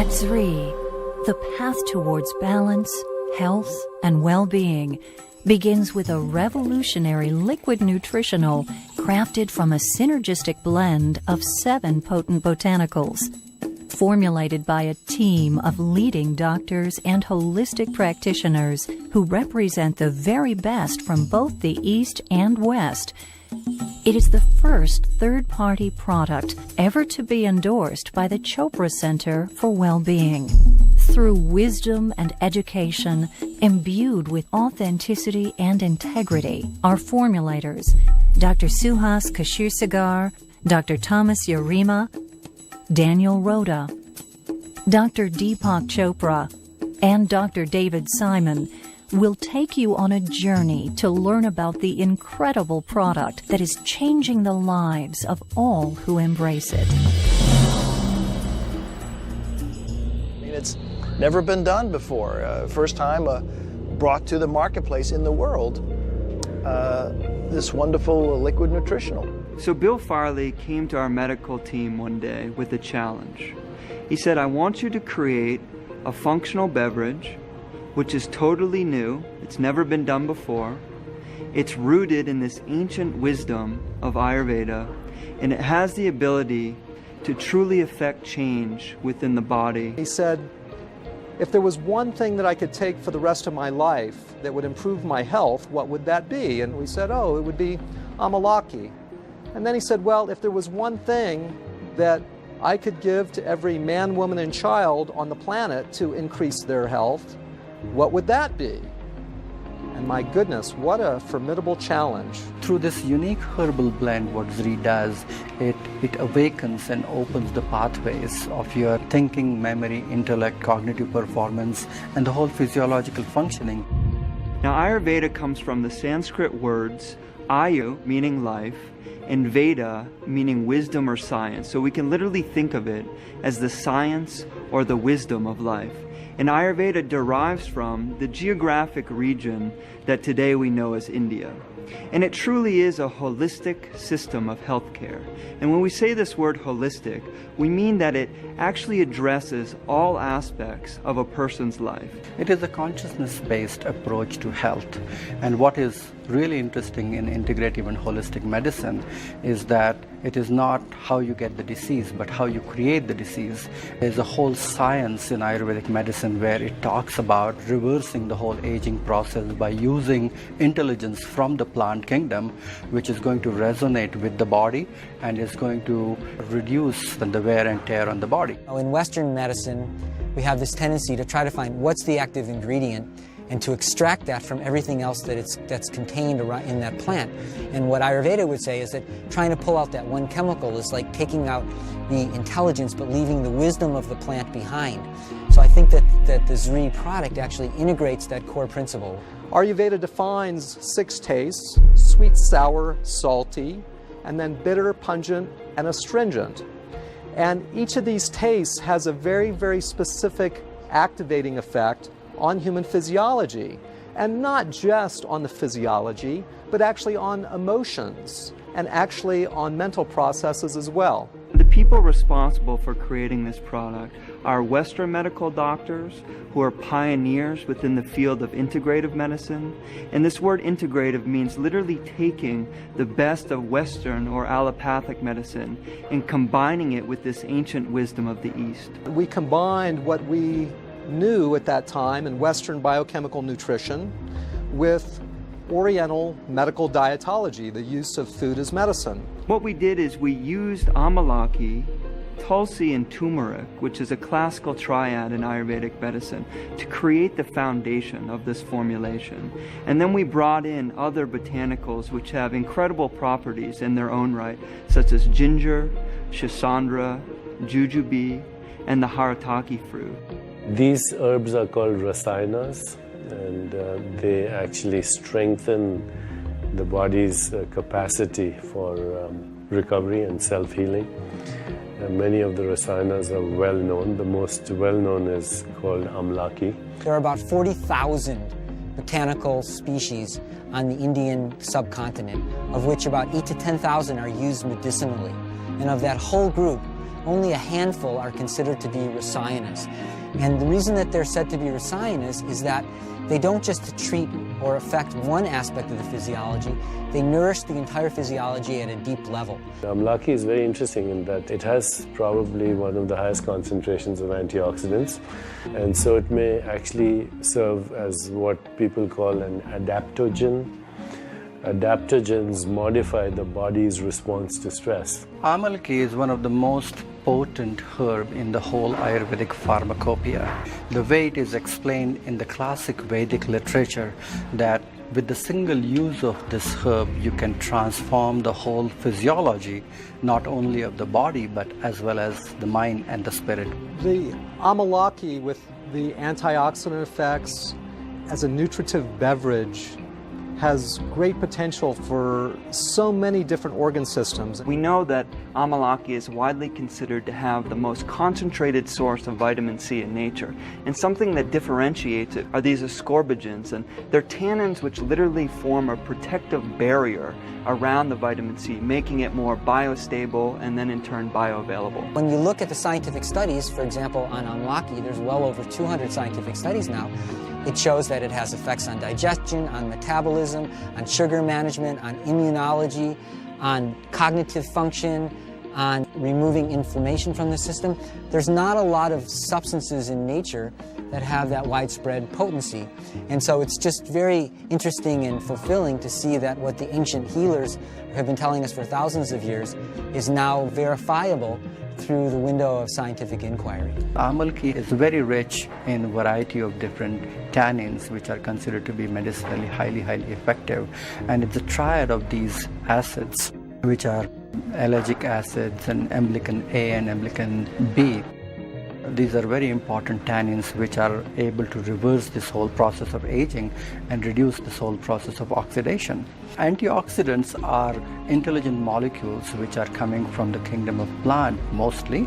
At Zrii, the path towards balance, health, and well-being begins with a revolutionary liquid nutritional crafted from a synergistic blend of 7 potent botanicals, formulated by a team of leading doctors and holistic practitioners who represent the very best from both the East and West. It is the first third-party product ever to be endorsed by the Chopra Center for Well-Being. Through wisdom and education, imbued with authenticity and integrity, our formulators, Dr. Suhas Kashirsagar, Dr. Thomas Yarima, Daniel Rhoda, Dr. Deepak Chopra, and Dr. David Simon will take you on a journey to learn about the incredible product that is changing the lives of all who embrace it. It's never been done before. First time brought to the marketplace in the world, this wonderful liquid nutritional. So Bill Farley came to our medical team one day with a challenge. He said, I want you to create a functional beverage which is totally new, it's never been done before, it's rooted in this ancient wisdom of Ayurveda, and it has the ability to truly affect change within the body. He said, if there was one thing that I could take for the rest of my life that would improve my health, what would that be? And we said, oh, it would be amalaki. And then he said, well, if there was one thing that I could give to every man, woman, and child on the planet to increase their health, what would that be? And my goodness, what a formidable challenge. Through this unique herbal blend, what Zrii does, it awakens and opens the pathways of your thinking, memory, intellect, cognitive performance, and the whole physiological functioning. Now, Ayurveda comes from the Sanskrit words Ayu, meaning life, and Veda, meaning wisdom or science. So we can literally think of it as the science or the wisdom of life. And Ayurveda derives from the geographic region that today we know as India. And it truly is a holistic system of healthcare. And when we say this word holistic, we mean that it actually addresses all aspects of a person's life. It is a consciousness-based approach to health. And what is really interesting in integrative and holistic medicine is that it is not how you get the disease, but how you create the disease. There's a whole science in Ayurvedic medicine where it talks about reversing the whole aging process by using intelligence from the plant kingdom, which is going to resonate with the body and is going to reduce the wear and tear on the body. In Western medicine, we have this tendency to try to find what's the active ingredient and to extract that from everything else that's contained in that plant. And what Ayurveda would say is that trying to pull out that one chemical is like taking out the intelligence but leaving the wisdom of the plant behind. So I think that the Zrii product actually integrates that core principle. Ayurveda defines 6 tastes: sweet, sour, salty, and then bitter, pungent, and astringent. And each of these tastes has a very, very specific activating effect on human physiology, and not just on the physiology, but actually on emotions and actually on mental processes as well. The people responsible for creating this product are Western medical doctors who are pioneers within the field of integrative medicine. And this word integrative means literally taking the best of Western or allopathic medicine and combining it with this ancient wisdom of the East. We combined what we knew at that time in Western biochemical nutrition with Oriental medical dietology, the use of food as medicine. What we did is we used amalaki, tulsi, and turmeric, which is a classical triad in Ayurvedic medicine, to create the foundation of this formulation. And then we brought in other botanicals which have incredible properties in their own right, such as ginger, shisandra, jujube, and the harataki fruit. These herbs are called rasayanas, and they actually strengthen the body's capacity for recovery and self-healing. Many of the rasayanas are well known. The most well known is called amlaki. There are about 40,000 botanical species on the Indian subcontinent, of which about 8,000 to 10,000 are used medicinally. And of that whole group, only a handful are considered to be rasinas. And the reason that they're said to be rasinas is that they don't just treat or affect one aspect of the physiology, they nourish the entire physiology at a deep level. Amalaki is very interesting in that it has probably one of the highest concentrations of antioxidants, and so it may actually serve as what people call an adaptogen. Adaptogens modify the body's response to stress. Amalaki is one of the most potent herb in the whole Ayurvedic pharmacopoeia. The way it is explained in the classic Vedic literature that with the single use of this herb you can transform the whole physiology, not only of the body but as well as the mind and the spirit. The Amalaki, with the antioxidant effects as a nutritive beverage, has great potential for so many different organ systems. We know that Amalaki is widely considered to have the most concentrated source of vitamin C in nature. And something that differentiates it are these ascorbigens, and they're tannins which literally form a protective barrier around the vitamin C, making it more biostable and then in turn bioavailable. When you look at the scientific studies, for example, on Amalaki, there's well over 200 scientific studies now. It shows that it has effects on digestion, on metabolism, on sugar management, on immunology, on cognitive function, on removing inflammation from the system. There's not a lot of substances in nature that have that widespread potency. And so it's just very interesting and fulfilling to see that what the ancient healers have been telling us for thousands of years is now verifiable through the window of scientific inquiry. Amalaki is very rich in a variety of different tannins which are considered to be medicinally highly effective, and it's a triad of these acids which are ellagic acids and emblican A and emblican B. These are very important tannins which are able to reverse this whole process of aging and reduce this whole process of oxidation. Antioxidants are intelligent molecules which are coming from the kingdom of plant mostly,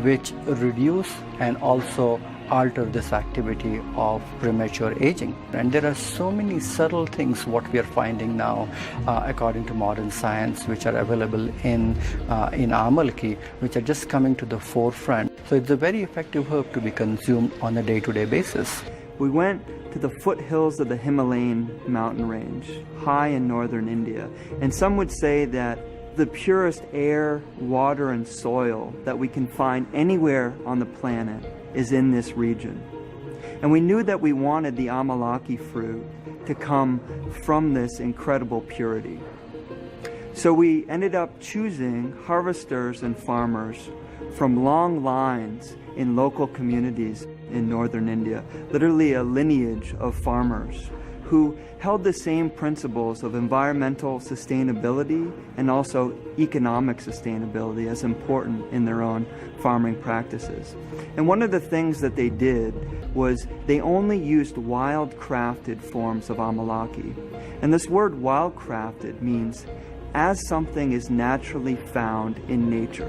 which reduce and also alter this activity of premature aging. And there are so many subtle things what we are finding now according to modern science which are available in Amalaki, which are just coming to the forefront. So it's a very effective herb to be consumed on a day-to-day basis. We went to the foothills of the Himalayan mountain range, high in northern India, and some would say that the purest air, water, and soil that we can find anywhere on the planet is in this region. And we knew that we wanted the Amalaki fruit to come from this incredible purity. So we ended up choosing harvesters and farmers from long lines in local communities in northern India, literally a lineage of farmers who held the same principles of environmental sustainability and also economic sustainability as important in their own farming practices. And one of the things that they did was they only used wild-crafted forms of Amalaki. And this word wild-crafted means as something is naturally found in nature.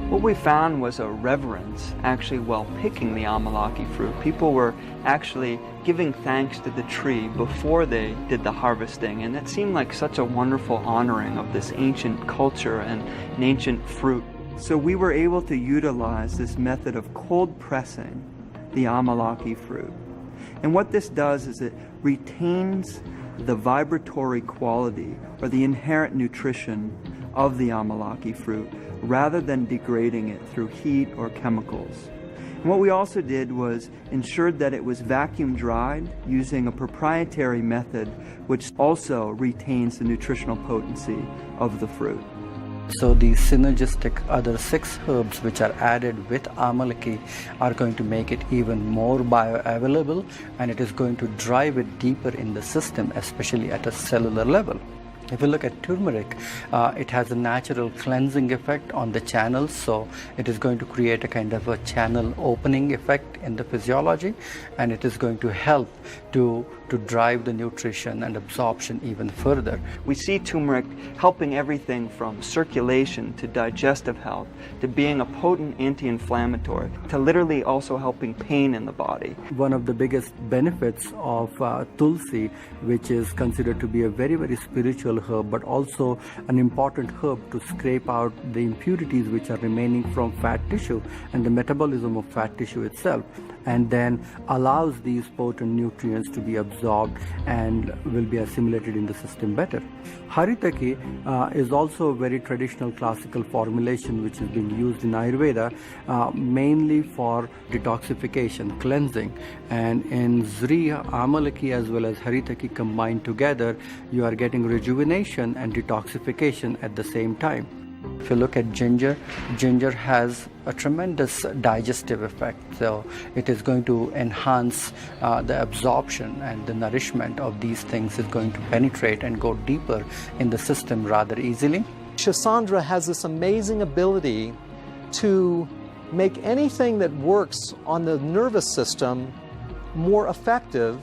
What we found was a reverence actually while picking the Amalaki fruit. People were actually giving thanks to the tree before they did the harvesting, and it seemed like such a wonderful honoring of this ancient culture and an ancient fruit. So we were able to utilize this method of cold pressing the Amalaki fruit. And what this does is it retains the vibratory quality or the inherent nutrition of the Amalaki fruit rather than degrading it through heat or chemicals. And what we also did was ensured that it was vacuum dried using a proprietary method which also retains the nutritional potency of the fruit. So these synergistic other 6 herbs which are added with Amalaki are going to make it even more bioavailable, and it is going to drive it deeper in the system, especially at a cellular level. If you look at turmeric, it has a natural cleansing effect on the channels, so it is going to create a kind of a channel opening effect in the physiology, and it is going to help to to drive the nutrition and absorption even further. We see turmeric helping everything from circulation to digestive health, to being a potent anti-inflammatory, to literally also helping pain in the body. One of the biggest benefits of tulsi, which is considered to be a very, very spiritual herb, but also an important herb to scrape out the impurities which are remaining from fat tissue and the metabolism of fat tissue itself, and then allows these potent nutrients to be absorbed and will be assimilated in the system better. Haritaki is also a very traditional classical formulation which is being used in Ayurveda mainly for detoxification, cleansing. And in Zrii, Amalaki as well as Haritaki combined together, you are getting rejuvenation and detoxification at the same time. If you look at ginger, ginger has a tremendous digestive effect. So it is going to enhance the absorption, and the nourishment of these things is going to penetrate and go deeper in the system rather easily. Shisandra has this amazing ability to make anything that works on the nervous system more effective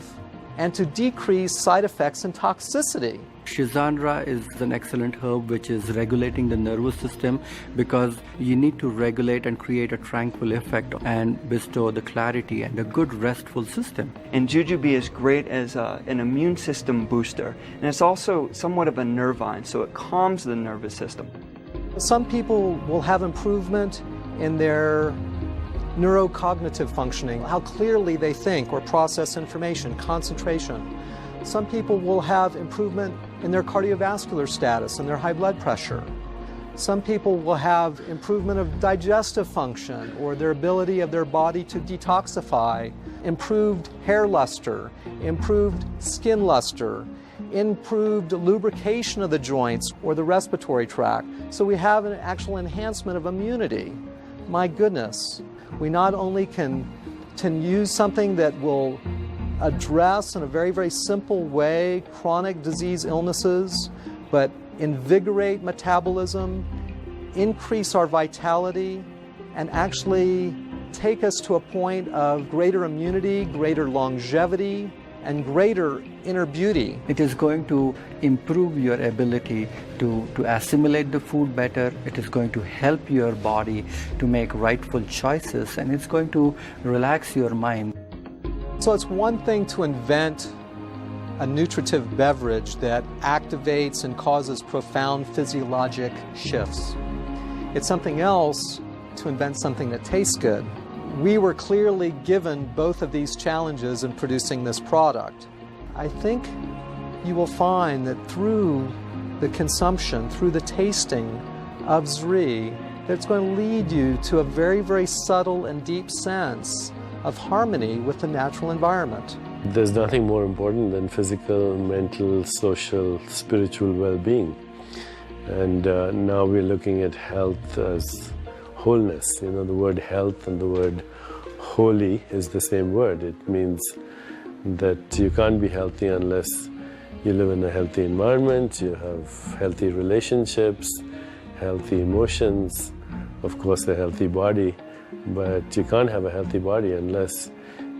and to decrease side effects and toxicity. Shisandra is an excellent herb which is regulating the nervous system, because you need to regulate and create a tranquil effect and bestow the clarity and a good restful system. And jujube is great as an immune system booster, and it's also somewhat of a nervine, so it calms the nervous system. Some people will have improvement in their neurocognitive functioning, how clearly they think or process information, concentration. Some people will have improvement in their cardiovascular status and their high blood pressure. Some people will have improvement of digestive function or their ability of their body to detoxify, improved hair luster, improved skin luster, improved lubrication of the joints or the respiratory tract. So we have an actual enhancement of immunity. My goodness, we not only can use something that will address in a very, very simple way chronic disease illnesses, but invigorate metabolism, increase our vitality, and actually take us to a point of greater immunity, greater longevity, and greater inner beauty. It is going to improve your ability to assimilate the food better. It is going to help your body to make rightful choices, and it's going to relax your mind. So it's one thing to invent a nutritive beverage that activates and causes profound physiologic shifts. It's something else to invent something that tastes good. We were clearly given both of these challenges in producing this product. I think you will find that through the consumption, through the tasting of Zrii, that it's going to lead you to a very, very subtle and deep sense of harmony with the natural environment. There's nothing more important than physical, mental, social, spiritual well-being. And now we're looking at health as wholeness. You know, the word health and the word holy is the same word. It means that you can't be healthy unless you live in a healthy environment, you have healthy relationships, healthy emotions, of course a healthy body. But you can't have a healthy body unless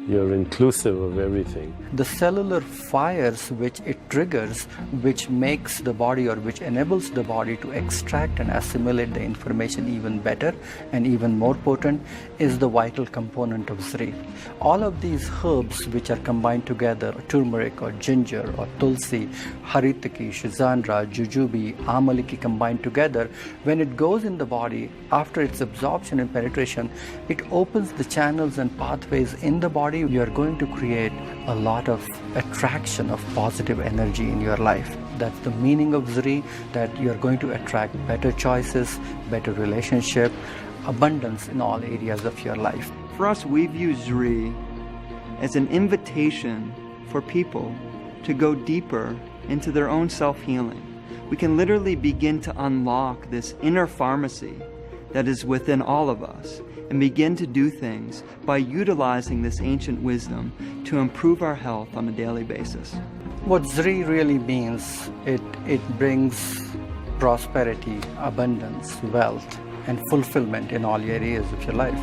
you're inclusive of everything. The cellular fires which it triggers, which makes the body or which enables the body to extract and assimilate the information even better and even more potent, is the vital component of Zrii. All of these herbs which are combined together, turmeric or ginger or tulsi, haritaki, shisandra, jujube, amalaki combined together, when it goes in the body, after its absorption and penetration, it opens the channels and pathways in the body. You are going to create a lot of attraction of positive energy in your life. That's the meaning of Zrii, that you are going to attract better choices, better relationship, abundance in all areas of your life. For us, we view Zrii as an invitation for people to go deeper into their own self-healing. We can literally begin to unlock this inner pharmacy that is within all of us, and begin to do things by utilizing this ancient wisdom to improve our health on a daily basis. What Zrii really means, it brings prosperity, abundance, wealth, and fulfillment in all areas of your life.